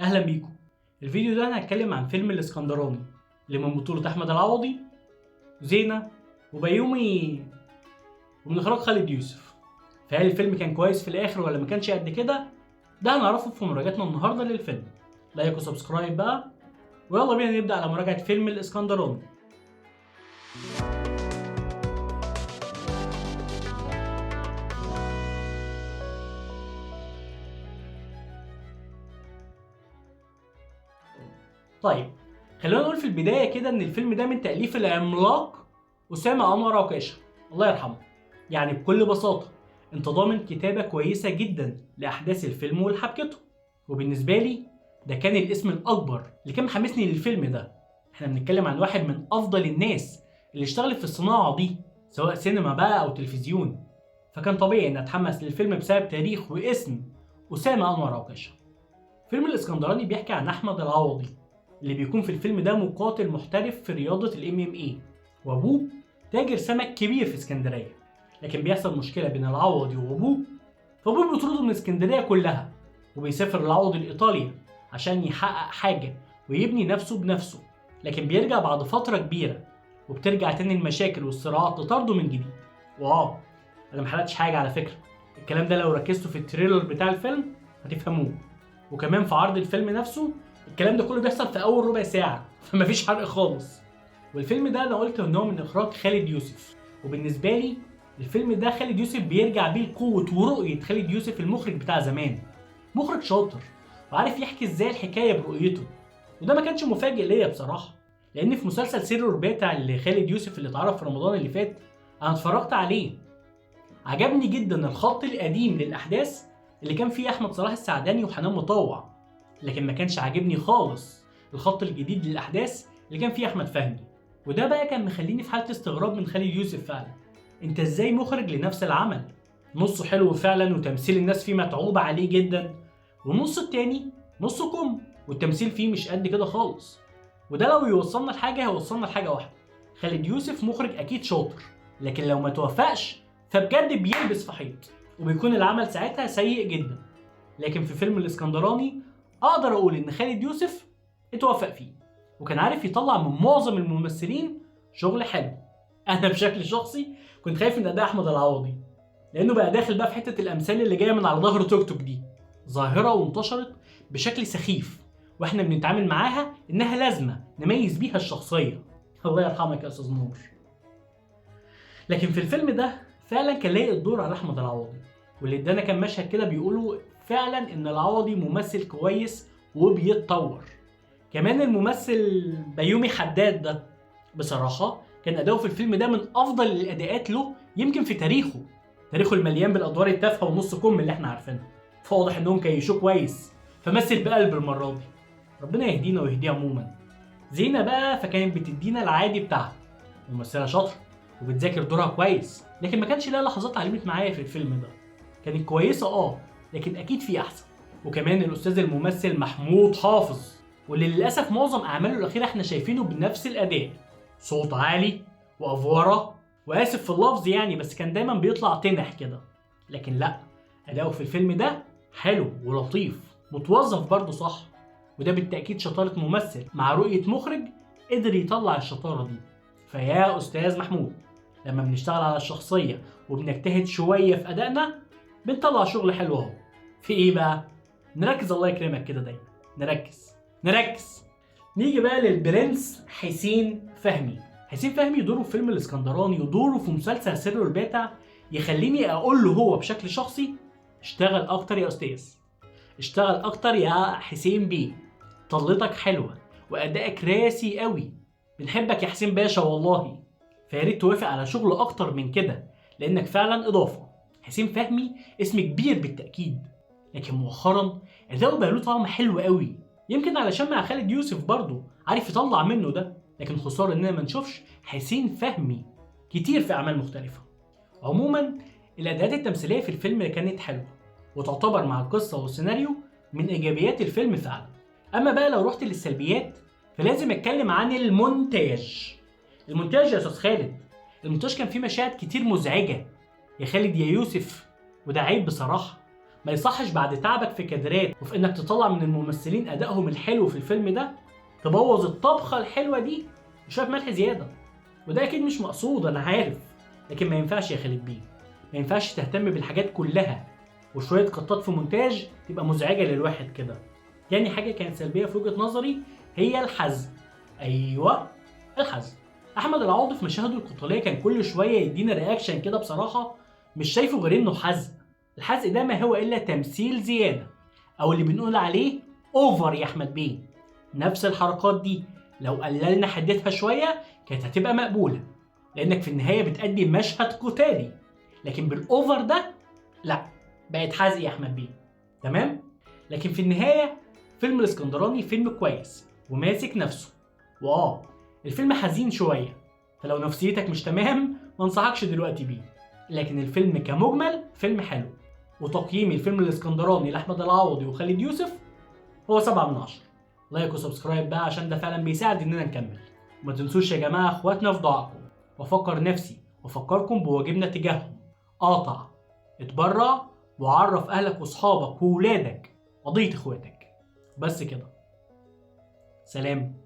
اهلا بيكم. الفيديو ده انا هتكلم عن فيلم الاسكندراني اللي من بطولة احمد العوضي وزينة وبيومي ومن اخراج خالد يوسف. فهل الفيلم كان كويس في الاخر ولا ما كانش قد كده؟ ده هنعرفه في مراجعتنا النهارده للفيلم. لايك وسبسكرايب بقى، ويلا بينا نبدا على مراجعة فيلم الاسكندراني. طيب خلينا نقول في البدايه كده ان الفيلم ده من تاليف العملاق اسامه انور عكاشه، الله يرحمه. يعني بكل بساطه انت ضامن كتابه كويسه جدا لاحداث الفيلم ولحبكته، وبالنسبه لي ده كان الاسم الاكبر اللي كان محمسني للفيلم ده. احنا بنتكلم عن واحد من افضل الناس اللي اشتغلت في الصناعه دي سواء سينما بقى او تلفزيون، فكان طبيعي ان اتحمس للفيلم بسبب تاريخ واسم اسامه انور عكاشه. فيلم الاسكندراني بيحكي عن احمد العوضي اللي بيكون في الفيلم ده مقاتل محترف في رياضة MMA، وابوه تاجر سمك كبير في اسكندرية. لكن بيحصل مشكلة بين العوضي وابوه، فابوه بيطرده من اسكندرية كلها وبيسافر العوضي لإيطاليا عشان يحقق حاجة ويبني نفسه بنفسه. لكن بيرجع بعد فترة كبيرة وبترجع تاني المشاكل والصراعات تطارده من جديد. انا محرقتش حاجة على فكرة، الكلام ده لو ركزتوا في التريلر بتاع الفيلم هتفهموه، وكمان في عرض الفيلم نفسه الكلام ده كله بيحصل في اول ربع ساعه، فمفيش حرق خالص. والفيلم ده انا قلت ان هو من اخراج خالد يوسف، وبالنسبه لي الفيلم ده خالد يوسف بيرجع بيه لقوه ورؤيه خالد يوسف المخرج بتاع زمان. مخرج شاطر وعارف يحكي ازاي الحكايه برؤيته، وده ما كانش مفاجئ ليا بصراحه، لان في مسلسل سر الرباطع اللي خالد يوسف اللي اتعرض في رمضان اللي فات انا اتفرجت عليه. عجبني جدا الخط القديم للاحداث اللي كان فيه احمد صلاح السعداني وحنان مطوع، لكن ما كانش عاجبني خالص الخط الجديد للاحداث اللي كان فيه احمد فهمي. وده بقى كان مخليني في حاله استغراب من خالد يوسف فعلا. انت ازاي مخرج لنفس العمل نصه حلو فعلا وتمثيل الناس فيه متعوب عليه جدا، والنص التاني نصه كوم والتمثيل فيه مش قد كده خالص؟ وده لو يوصلنا لحاجه هيوصلنا لحاجه واحده: خالد يوسف مخرج اكيد شاطر، لكن لو ما توفقش فبجد بيلبس في حيط وبيكون العمل ساعتها سيء جدا. لكن في فيلم الاسكندراني اقدر اقول ان خالد يوسف اتوفق فيه، وكان عارف يطلع من معظم الممثلين شغل حلو. انا بشكل شخصي كنت خايف من اداء احمد العوضي، لانه بقى داخل بقى في حته الامثال اللي جايه من على ظهر توك توك دي، ظاهره وانتشرت بشكل سخيف واحنا بنتعامل معاها انها لازمه نميز بيها الشخصيه. الله يرحمك يا استاذ نور. لكن في الفيلم ده فعلا كان لايق الدور على احمد العوضي، واللي ادانا كان مشهد كده بيقولوا فعلا ان العوضي ممثل كويس وبيتطور. كمان الممثل بيومي حداد ده بصراحه كان اداؤه في الفيلم ده من افضل الاداءات له يمكن في تاريخه المليان بالادوار التافهه ونص كم اللي احنا عارفينها، فواضح انهم كيشوه كويس فمثل بقلب المره دي. ربنا يهدينا ويهديه عموما. زينة بقى فكانت بتدينا العادي بتاعها، ممثله شاطره وبتذاكر دورها كويس، لكن ما كانش لها لحظات علمت معايا في الفيلم ده. كانت كويسه لكن اكيد في احسن. وكمان الاستاذ الممثل محمود حافظ، واللي للاسف معظم اعماله الاخيره احنا شايفينه بنفس الاداء، صوت عالي وافوره، واسف في اللفظ يعني بس كان دايما بيطلع تنح كده. لكن لا، اداؤه في الفيلم ده حلو ولطيف متوظف برضه صح، وده بالتاكيد شطاره ممثل مع رؤيه مخرج قدر يطلع الشطاره دي. فيا استاذ محمود، لما بنشتغل على الشخصيه وبنجتهد شويه في ادائنا بنطلع شغل حلو اهو. في ايه بقى؟ نركز الله يكرمك كده دايما، نركز. نيجي بقى للبرنس حسين فهمي دوره في فيلم الاسكندراني ودوره في مسلسل سر الباتع يخليني اقول له هو بشكل شخصي: اشتغل اكتر يا استاذ، اشتغل اكتر يا حسين بيه، طلتك حلوه وادائك راسي قوي، بنحبك يا حسين باشا والله. فياريت توافق على شغل اكتر من كده لانك فعلا اضافه. حسين فهمي اسم كبير بالتاكيد، لكن مؤخرا اداؤه بقى له طعم حلو قوي، يمكن علشان مع خالد يوسف برضه عارف يطلع منه ده. لكن خساره اننا ما نشوفش حسين فهمي كتير في اعمال مختلفه. عموما الاداءات التمثيليه في الفيلم كانت حلوه وتعتبر مع القصه والسيناريو من ايجابيات الفيلم فعلا. اما بقى لو رحت للسلبيات فلازم اتكلم عن المونتاج يا استاذ خالد. المونتاج كان فيه مشاهد كتير مزعجه يا خالد يا يوسف، وده عيب بصراحه. ما يصحش بعد تعبك في كادرات وفي انك تطلع من الممثلين ادائهم الحلو في الفيلم ده تبوظ الطبخه الحلوه دي بشويه ملح زياده. وده اكيد مش مقصود انا عارف، لكن ما ينفعش يا خالد بيه، ما ينفعش تهتم بالحاجات كلها وشويه قطات في مونتاج تبقى مزعجه للواحد كده. تاني حاجه كانت سلبيه في وجهه نظري هي الحزق. ايوه الحزق. احمد العوضي في مشاهده القتاليه كان كل شويه يدينا رياكشن كده بصراحه مش شايفه غير انه حزق. الحزق ده ما هو الا تمثيل زياده، او اللي بنقول عليه اوفر يا احمد بيه. نفس الحركات دي لو قللنا حدتها شويه كانت هتبقى مقبوله، لانك في النهايه بتقدم مشهد قتالي، لكن بالاوفر ده لا، بقت حزق يا احمد بيه. تمام. لكن في النهايه فيلم الاسكندراني فيلم كويس وماسك نفسه. الفيلم حزين شويه، فلو نفسيتك مش تمام ما انصحكش دلوقتي بيه. لكن الفيلم كمجمل فيلم حلو. وتقييمي الفيلم الاسكندراني لاحمد العوضي وخالد يوسف هو 7/10. لايك وسبسكرايب بقى عشان ده فعلا بيساعد اننا نكمل. وما تنسوش يا جماعه اخواتنا في ضاعكم، وافكر نفسي وافكركم بواجبنا تجاههم. قاطع، اتبرع، وعرف اهلك واصحابك وولادك قضيه اخواتك. بس كده. سلام.